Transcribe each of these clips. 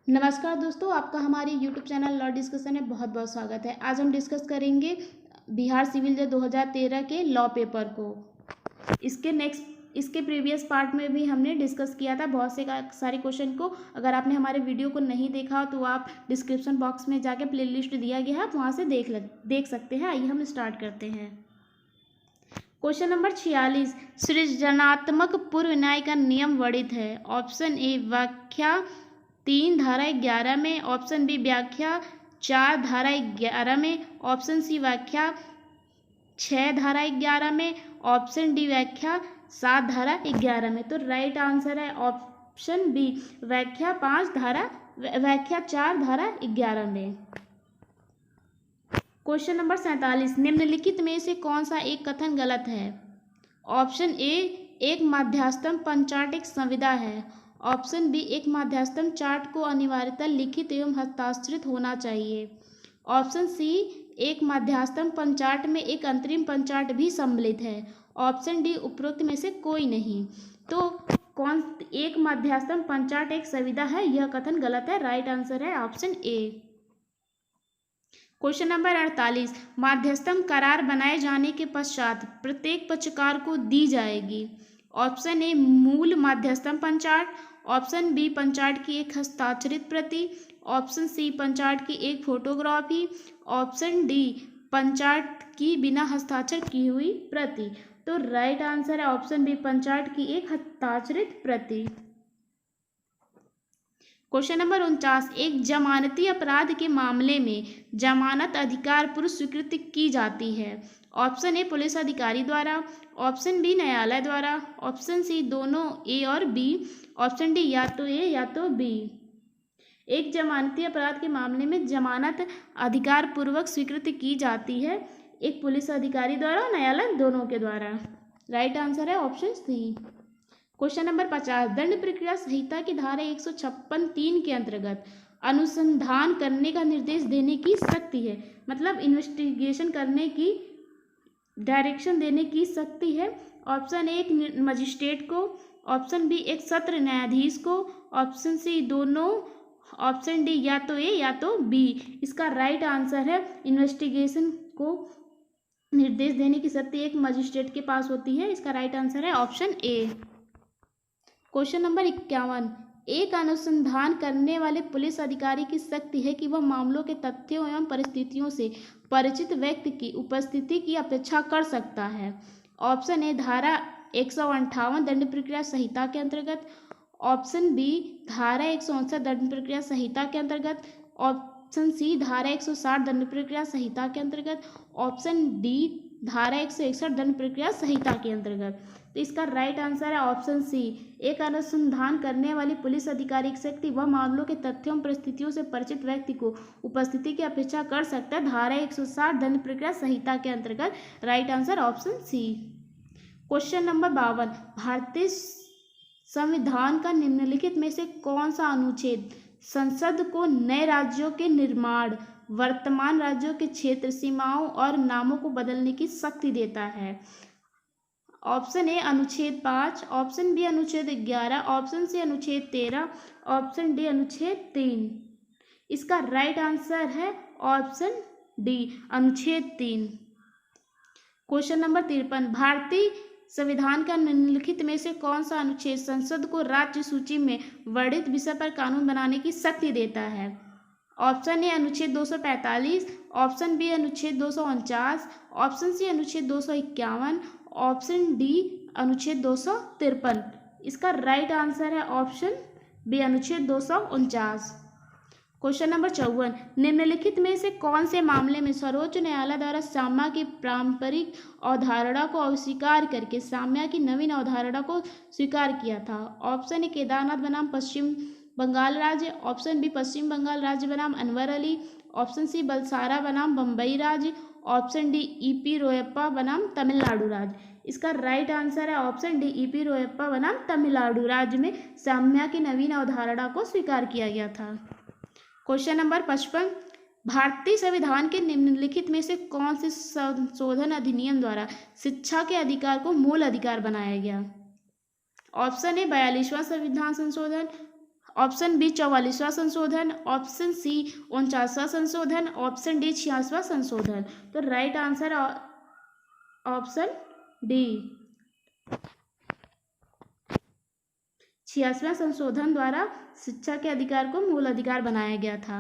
नमस्कार दोस्तों, आपका हमारे यूट्यूब चैनल लॉ डिस्कशन में बहुत बहुत स्वागत है। आज हम डिस्कस करेंगे बिहार सिविल जज 2013 के लॉ पेपर को। इसके प्रीवियस पार्ट में भी हमने डिस्कस किया था बहुत से सारे क्वेश्चन को। अगर आपने हमारे वीडियो को नहीं देखा तो आप डिस्क्रिप्शन बॉक्स में जाके प्लेलिस्ट दिया गया है, आप वहाँ से देख सकते हैं। आइए हम स्टार्ट करते हैं। क्वेश्चन नंबर 46, सृजनात्मक पूर्व न्याय का नियम वर्णित है। ऑप्शन ए व्याख्या 3 धारा 11 में, ऑप्शन बी व्याख्या 4 धारा 11 में, ऑप्शन सी व्याख्या 6 धारा 11 में, ऑप्शन डी व्याख्या 7 धारा 11 में। तो राइट आंसर है ऑप्शन बी व्याख्या 4 धारा 11 में। क्वेश्चन नंबर 47, निम्नलिखित में से कौन सा एक कथन गलत है। ऑप्शन ए एक मध्यस्थम पंचाट एक संविदा है। ऑप्शन बी एक मध्यस्थम चार्ट को अनिवार्यतः लिखित एवं हस्ताक्षरित होना चाहिए। ऑप्शन सी एक मध्यस्थम पंचाट में एक अंतरिम पंचाट भी सम्मिलित है। ऑप्शन डी उपरोक्त में से कोई नहीं। तो एक मध्यस्थम पंचाट एक संविदा है, यह कथन गलत है। राइट आंसर है ऑप्शन ए। क्वेश्चन नंबर 48, मध्यस्थम करार बनाए जाने के पश्चात प्रत्येक पक्षकार को दी जाएगी। ऑप्शन ए मूल मध्यस्थम पंचाट, ऑप्शन बी पंचाट की एक हस्ताक्षरित प्रति, ऑप्शन सी पंचाट की एक फोटोग्राफी, ऑप्शन डी पंचाट की बिना हस्ताक्षर की हुई प्रति। तो राइट आंसर है ऑप्शन बी पंचाट की एक हस्ताक्षरित प्रति। क्वेश्चन नंबर 49, एक जमानती अपराध के मामले में जमानत अधिकार पूर्व स्वीकृति की जाती है। ऑप्शन ए पुलिस अधिकारी द्वारा, ऑप्शन बी न्यायालय द्वारा, ऑप्शन सी दोनों ए और बी, ऑप्शन डी या तो ए या तो बी। एक जमानती अपराध के मामले में जमानत अधिकार पूर्वक स्वीकृति की जाती है, एक पुलिस अधिकारी द्वारा और न्यायालय दोनों के द्वारा। राइट आंसर है ऑप्शन सी। क्वेश्चन नंबर 50, दंड प्रक्रिया संहिता की धारा 156(3) के अंतर्गत अनुसंधान करने का निर्देश देने की शक्ति है, मतलब इन्वेस्टिगेशन करने की डायरेक्शन देने की शक्ति है। ऑप्शन ए एक मजिस्ट्रेट को, ऑप्शन बी एक सत्र न्यायाधीश को, ऑप्शन सी दोनों, ऑप्शन डी या तो ए या तो बी। इसका राइट आंसर है इन्वेस्टिगेशन को निर्देश देने की शक्ति एक मजिस्ट्रेट के पास होती है। इसका राइट आंसर है ऑप्शन ए। क्वेश्चन नंबर 51, एक अनुसंधान करने वाले पुलिस अधिकारी की शक्ति है कि वह मामलों के तथ्यों एवं परिस्थितियों से परिचित व्यक्ति की उपस्थिति की अपेक्षा कर सकता है। ऑप्शन ए धारा 158 दंड प्रक्रिया संहिता के अंतर्गत, ऑप्शन बी धारा 159 दंड प्रक्रिया संहिता के अंतर्गत, ऑप्शन सी धारा 160 दंड प्रक्रिया संहिता के अंतर्गत, ऑप्शन डी धारा 161 दंड प्रक्रिया संहिता के अंतर्गत। तो इसका राइट आंसर है ऑप्शन सी, एक अनुसंधान करने वाली पुलिस अधिकारी की शक्ति वह मामलों के तथ्यों परिस्थितियों से परिचित व्यक्ति को उपस्थिति की अपेक्षा कर सकता है, धारा 160 दंड प्रक्रिया संहिता के अंतर्गत। Right answer option C. Question number 52, भारतीय संविधान का निम्नलिखित में से कौन सा अनुच्छेद संसद को नए राज्यों के निर्माण, वर्तमान राज्यों के क्षेत्र सीमाओं और नामों को बदलने की शक्ति देता है। ऑप्शन ए अनुच्छेद 5, ऑप्शन बी अनुच्छेद 11, ऑप्शन सी अनुच्छेद 13, ऑप्शन डी अनुच्छेद 3। इसका राइट आंसर है ऑप्शन डी अनुच्छेद 3। क्वेश्चन नंबर 53, भारतीय संविधान का निम्नलिखित में से कौन सा अनुच्छेद संसद को राज्य सूची में वर्णित विषय पर कानून बनाने की शक्ति देता है। ऑप्शन ए अनुच्छेद 245, ऑप्शन बी अनुच्छेद 249, ऑप्शन सी अनुच्छेद 251, ऑप्शन डी अनुच्छेद 253। इसका राइट आंसर है ऑप्शन बी अनुच्छेद 249। क्वेश्चन नंबर 54, निम्नलिखित में से कौन से मामले में सर्वोच्च न्यायालय द्वारा साम्या की पारंपरिक अवधारणा को अस्वीकार करके साम्या की नवीन अवधारणा को स्वीकार किया था। ऑप्शन ए केदारनाथ बनाम पश्चिम बंगाल राज्य, ऑप्शन बी पश्चिम बंगाल राज्य बनाम अनवर अली, ऑप्शन सी बलसारा बनाम बम्बई राज्य, ऑप्शन डी ईपी रोयप्पा बनाम तमिलनाडु राज्य। इसका राइट आंसर है ऑप्शन डी ईपी रोयप्पा बनाम तमिलनाडु राज्य में साम्या की नवीन अवधारणा को स्वीकार किया गया था। क्वेश्चन नंबर 55, भारतीय संविधान के निम्नलिखित में से कौन से संशोधन अधिनियम द्वारा शिक्षा के अधिकार को मूल अधिकार बनाया गया। ऑप्शन ए 42वां संविधान संशोधन, ऑप्शन बी 44वां संशोधन, ऑप्शन सी 49वां संशोधन, ऑप्शन डी 86वां संशोधन। तो राइट आंसर ऑप्शन डी 86वें संशोधन द्वारा शिक्षा के अधिकार को मूल अधिकार बनाया गया था।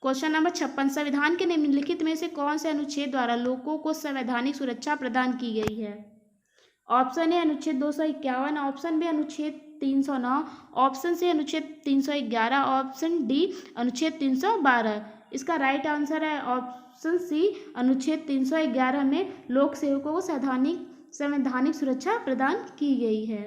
क्वेश्चन नंबर 56, संविधान के निम्नलिखित में से कौन से अनुच्छेद द्वारा लोगों को संवैधानिक सुरक्षा प्रदान की गई है? ऑप्शन ए अनुच्छेद 251, ऑप्शन बी अनुच्छेद 309, ऑप्शन सी अनुच्छेद 311, ऑप्शन डी अनुच्छेद 312। इसका राइट आंसर है ऑप्शन सी अनुच्छेद 311 में लोक सेवकों को संवैधानिक सुरक्षा प्रदान की गई है।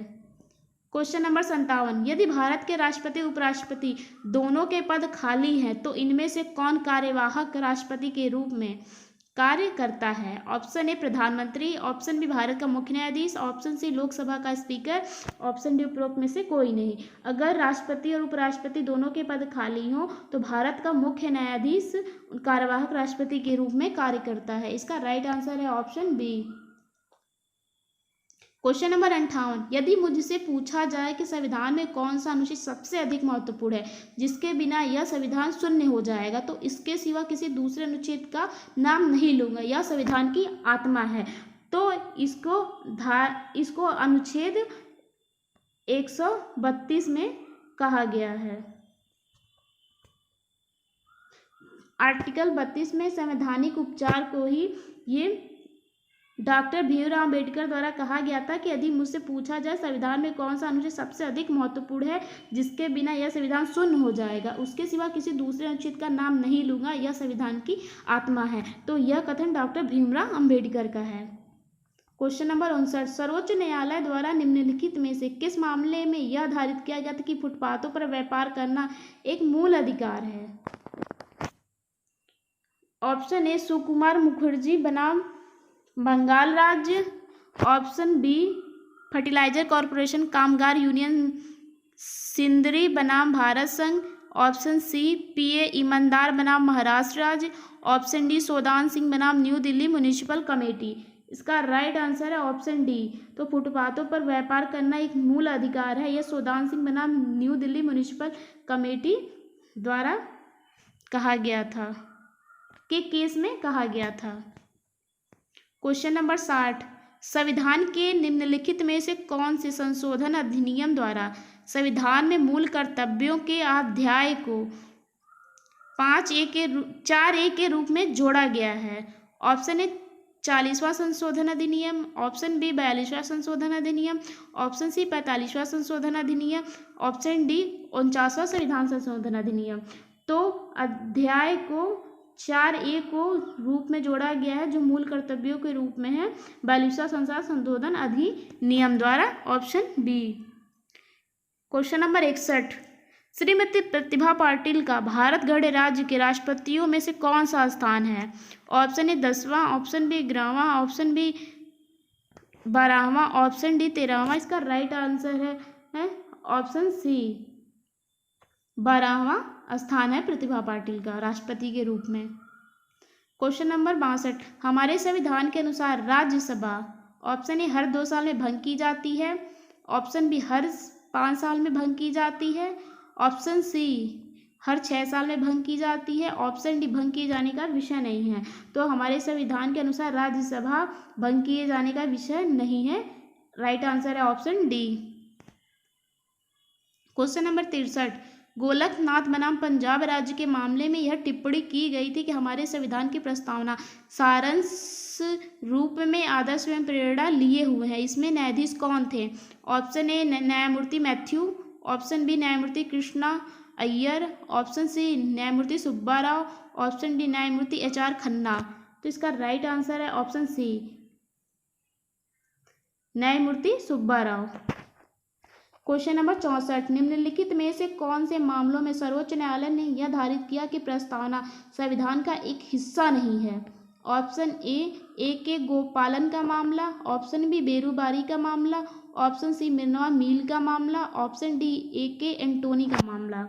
क्वेश्चन नंबर 57, यदि भारत के राष्ट्रपति उपराष्ट्रपति दोनों के पद खाली हैं तो इनमें से कौन कार्यवाहक राष्ट्रपति के रूप में कार्य करता है? ऑप्शन ए प्रधानमंत्री, ऑप्शन बी भारत का मुख्य न्यायाधीश, ऑप्शन सी लोकसभा का स्पीकर, ऑप्शन डी उपरोक्त में से कोई नहीं। अगर राष्ट्रपति और उपराष्ट्रपति दोनों के पद खाली हों तो भारत का मुख्य न्यायाधीश कार्यवाहक राष्ट्रपति के रूप में कार्य करता है। इसका राइट आंसर है ऑप्शन बी। क्वेश्चन नंबर 58, यदि मुझसे पूछा जाए कि संविधान में कौन सा अनुच्छेद सबसे अधिक महत्वपूर्ण है जिसके बिना यह संविधान शून्य हो जाएगा, तो इसके सिवा किसी दूसरे अनुच्छेद का नाम नहीं लूंगा। यह संविधान की आत्मा है। तो इसको अनुच्छेद 132 में कहा गया है। आर्टिकल 32 में संवैधानिक उपचार को ही ये डॉक्टर भीमराव अम्बेडकर द्वारा कहा गया था कि यदि मुझसे पूछा जाए संविधान में कौन सा अनुच्छेद सबसे अधिक महत्वपूर्ण है जिसके बिना यह संविधान शून्य हो जाएगा, उसके सिवा किसी दूसरे अनुच्छेद का नाम नहीं लूंगा, यह संविधान की आत्मा है। तो यह कथन डॉक्टर भीमराव अम्बेडकर का है। क्वेश्चन नंबर 59, सर्वोच्च न्यायालय द्वारा निम्नलिखित में से किस मामले में यह धारित किया गया था कि फुटपाथों पर व्यापार करना एक मूल अधिकार है? ऑप्शन ए सुकुमार मुखर्जी बनाम बंगाल राज्य, ऑप्शन बी फर्टिलाइजर कॉरपोरेशन कामगार यूनियन सिंदरी बनाम भारत संघ, ऑप्शन सी पीए ईमानदार बनाम महाराष्ट्र राज्य, ऑप्शन डी सोदान सिंह बनाम न्यू दिल्ली म्युनिसिपल कमेटी। इसका राइट आंसर है ऑप्शन डी। तो फुटपाथों पर व्यापार करना एक मूल अधिकार है, यह सोदान सिंह बनाम न्यू दिल्ली म्युनिसिपल कमेटी द्वारा कहा गया था, के केस में कहा गया था। क्वेश्चन नंबर 60, संविधान के निम्नलिखित में से कौन से संशोधन अधिनियम द्वारा संविधान में मूल कर्तव्यों के अध्याय को 4A के रूप में जोड़ा गया है? ऑप्शन ए 40वां संशोधन अधिनियम, ऑप्शन बी 42वां संशोधन अधिनियम, ऑप्शन सी 45वां संशोधन अधिनियम, ऑप्शन डी 49वां संविधान संशोधन अधिनियम। तो अध्याय को 4A को रूप में जोड़ा गया है जो मूल कर्तव्यों के रूप में है 42वां संशोधन अधिनियम द्वारा, option B. Question number 61, Shrimati Pratibha Patil का भारत गणराज्य के राष्ट्रपतियों में से कौन सा स्थान है? ऑप्शन ए 10वां, ऑप्शन बी 11वां, ऑप्शन बी 12वां, ऑप्शन डी 13वां। इसका राइट आंसर है ऑप्शन सी 12वां स्थान है प्रतिभा पाटिल का राष्ट्रपति के रूप में। क्वेश्चन नंबर 62, हमारे संविधान के अनुसार राज्यसभा ऑप्शन ए हर 2 साल में भंग की जाती है, ऑप्शन बी हर 5 साल में भंग की जाती है, ऑप्शन सी हर 6 साल में भंग की जाती है, ऑप्शन डी भंग किए जाने का विषय नहीं है। तो हमारे संविधान के अनुसार राज्यसभा भंग किए जाने का विषय नहीं है। राइट आंसर है option D. Question number 63, Golaknath बनाम पंजाब राज्य के मामले में यह टिप्पणी की गई थी कि हमारे संविधान की प्रस्तावना सारांश रूप में आदर्श एवं प्रेरणा लिए हुए हैं। इसमें न्यायाधीश कौन थे? ऑप्शन ए न्यायमूर्ति मैथ्यू, ऑप्शन बी न्यायमूर्ति कृष्णा अय्यर, ऑप्शन सी न्यायमूर्ति सुब्बा राव, ऑप्शन डी न्यायमूर्ति HR खन्ना। तो इसका राइट आंसर है ऑप्शन सी न्यायमूर्ति सुब्बा राव। क्वेश्चन नंबर 64, निम्नलिखित में से कौन से मामलों में सर्वोच्च न्यायालय ने यह धारित किया कि प्रस्तावना संविधान का एक हिस्सा नहीं है? ऑप्शन ए के गोपालन का मामला, ऑप्शन बी बेरूबारी का मामला, ऑप्शन सी मिर्नवा मिल का मामला, ऑप्शन डी के एंटोनी का मामला।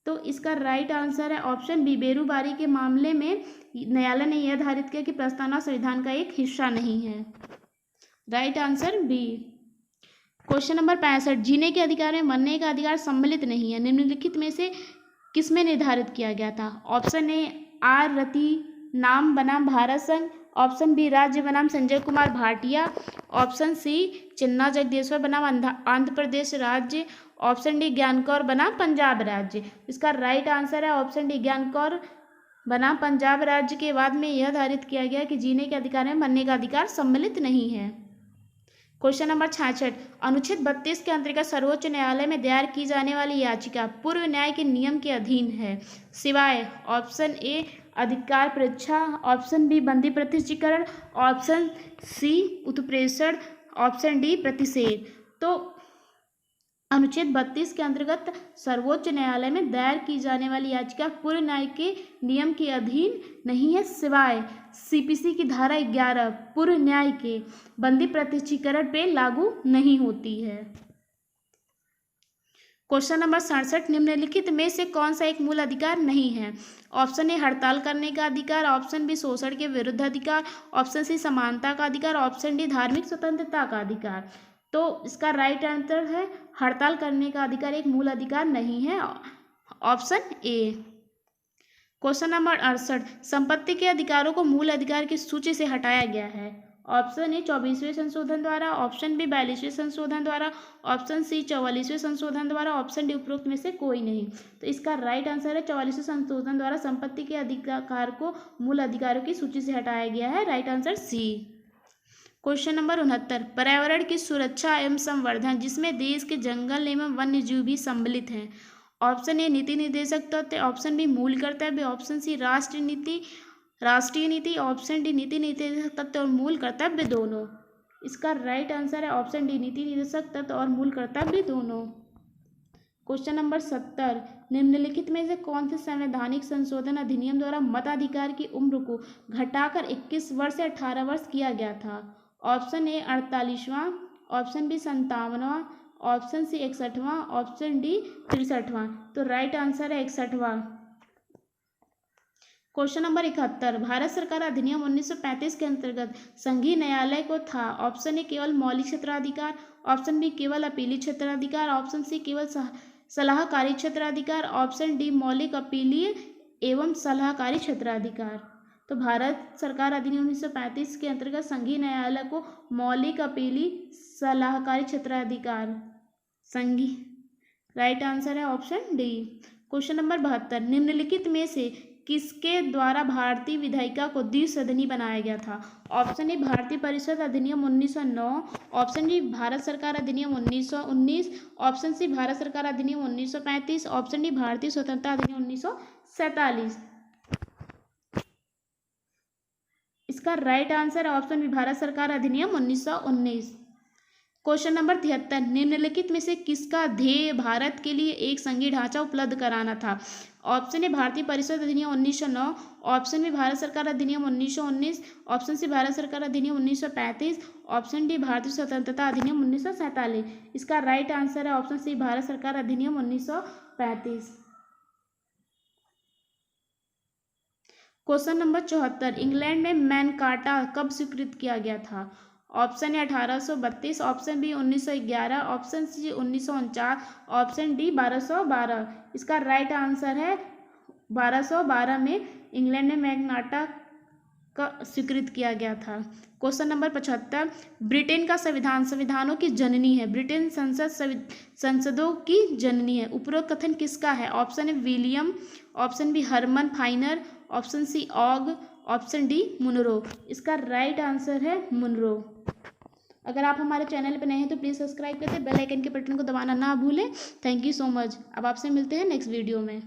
तो इसका राइट आंसर है ऑप्शन बी बेरूबारी के मामले में न्यायालय ने यह धारित किया कि प्रस्तावना संविधान का एक हिस्सा नहीं है। Right answer B. Question number 65, जीने के अधिकार में मरने का अधिकार सम्मिलित नहीं है, निम्नलिखित में से किसमें निर्धारित किया गया था? ऑप्शन ए आर रति नाम बनाम भारत संघ, ऑप्शन बी राज्य बनाम संजय कुमार भाटिया, ऑप्शन सी चिन्ना जगदीश्वर बनाम आंध्र प्रदेश राज्य, ऑप्शन डी ज्ञान कौर बनाम पंजाब राज्य। इसका राइट आंसर है ऑप्शन डी ज्ञान कौर बनाम पंजाब राज्य के बाद में यह धारित किया गया कि जीने के अधिकार में मरने का अधिकार सम्मिलित नहीं है। क्वेश्चन नंबर 66, अनुच्छेद 32 के अंतर्गत सर्वोच्च न्यायालय में दायर की जाने वाली याचिका पूर्व न्याय के नियम के अधीन है, सिवाय ऑप्शन ए अधिकार परीक्षा, ऑप्शन बी बंदी प्रत्यक्षीकरण, ऑप्शन सी उत्प्रेषण, ऑप्शन डी प्रतिषेध। तो अनुच्छेद 32 के अंतर्गत सर्वोच्च न्यायालय में दायर की जाने वाली याचिका पूर्व न्याय के नियम के अधीन नहीं है, सिवाय सीपीसी की धारा 11 पूर्व न्याय के बंदी प्रत्यक्षीकरण पे लागू नहीं होती है। क्वेश्चन नंबर 67, निम्नलिखित में से कौन सा एक मूल अधिकार नहीं है? ऑप्शन ए हड़ताल करने का अधिकार, ऑप्शन बी शोषण के विरुद्ध अधिकार, ऑप्शन सी समानता का अधिकार, ऑप्शन डी धार्मिक स्वतंत्रता का अधिकार। तो इसका राइट आंसर है हड़ताल करने का अधिकार एक मूल अधिकार नहीं है, ऑप्शन ए। क्वेश्चन नंबर 68, संपत्ति के अधिकारों को मूल अधिकार की सूची से हटाया गया है। ऑप्शन ए 24वें संशोधन द्वारा, ऑप्शन बी 42वें संशोधन द्वारा, ऑप्शन सी 44वें संशोधन द्वारा, ऑप्शन डी उपरोक्त में से कोई नहीं। तो इसका राइट आंसर है 44वें संशोधन द्वारा संपत्ति के अधिकार को मूल अधिकारों की सूची से हटाया गया है, right answer C. Question number 69, पर्यावरण की सुरक्षा एवं संवर्धन जिसमें देश के जंगल एवं वन्य जीव भी सम्मिलित हैं। ऑप्शन ए नीति निर्देशक तत्व, ऑप्शन बी मूल कर्तव्य, ऑप्शन सी राष्ट्रीय नीति, ऑप्शन डी नीति निर्देशक तत्व और मूल कर्तव्य दोनों। इसका राइट आंसर है ऑप्शन डी नीति निर्देशक तत्व और मूल कर्तव्य दोनों। क्वेश्चन नंबर 70, निम्नलिखित में से कौन से संवैधानिक संशोधन अधिनियम द्वारा मताधिकार की उम्र को घटाकर 21 वर्ष से 18 वर्ष किया गया था? ऑप्शन ए 48वां, ऑप्शन बी 57वां, ऑप्शन सी 61वां, ऑप्शन डी 63वां। तो राइट आंसर है 61वां। क्वेश्चन नंबर 71, भारत सरकार अधिनियम 1935 के अंतर्गत संघीय न्यायालय को था? ऑप्शन ए केवल मौलिक क्षेत्राधिकार, ऑप्शन बी केवल अपीली क्षेत्राधिकार, ऑप्शन सी केवल सलाहकारी क्षेत्राधिकार, ऑप्शन डी मौलिक अपीलीय एवं सलाहकारी क्षेत्राधिकार। तो भारत सरकार अधिनियम 1935 के अंतर्गत संघीय न्यायालय को मौलिक अपीली सलाहकारी क्षेत्राधिकार संघीय, राइट आंसर है ऑप्शन डी। क्वेश्चन नंबर 72, निम्नलिखित में से किसके द्वारा भारतीय विधायिका को द्विसदनी बनाया गया था? ऑप्शन ए भारतीय परिषद अधिनियम 1909, ऑप्शन डी भारत सरकार अधिनियम 1919, ऑप्शन सी भारत सरकार अधिनियम 1935, ऑप्शन डी भारतीय स्वतंत्रता अधिनियम 1947। इसका राइट आंसर है ऑप्शन बी भारत सरकार अधिनियम 1919। क्वेश्चन नंबर 73, निम्नलिखित में से किसका ध्येय भारत के लिए एक संघीय ढांचा उपलब्ध कराना था? ऑप्शन ए भारतीय परिषद अधिनियम 1909, ऑप्शन बी भारत सरकार अधिनियम 1919, ऑप्शन सी भारत सरकार अधिनियम 1935, ऑप्शन डी भारतीय स्वतंत्रता अधिनियम 1947। इसका राइट आंसर है ऑप्शन सी भारत सरकार अधिनियम 1935। क्वेश्चन नंबर 74, इंग्लैंड में मैनकाटा कब स्वीकृत किया गया था? Option A 1832, option B 1911, option C 1949, option D 1212। इसका राइट आंसर है 1212 में इंग्लैंड में मैग्नाटा का स्वीकृत किया गया था। क्वेश्चन नंबर 75, ब्रिटेन का संविधान संविधानों की जननी है, ब्रिटेन संसदों की जननी है, उपरोक्त कथन किसका है? Option A William, option B Herman Finer, option C Ogg, option D Munro. इसका राइट आंसर है मुनरो। अगर आप हमारे चैनल पर नए हैं तो प्लीज़ सब्सक्राइब करते, बेल आइकन के बटन को दबाना ना भूलें। Thank you so much. अब आपसे मिलते हैं नेक्स्ट वीडियो में।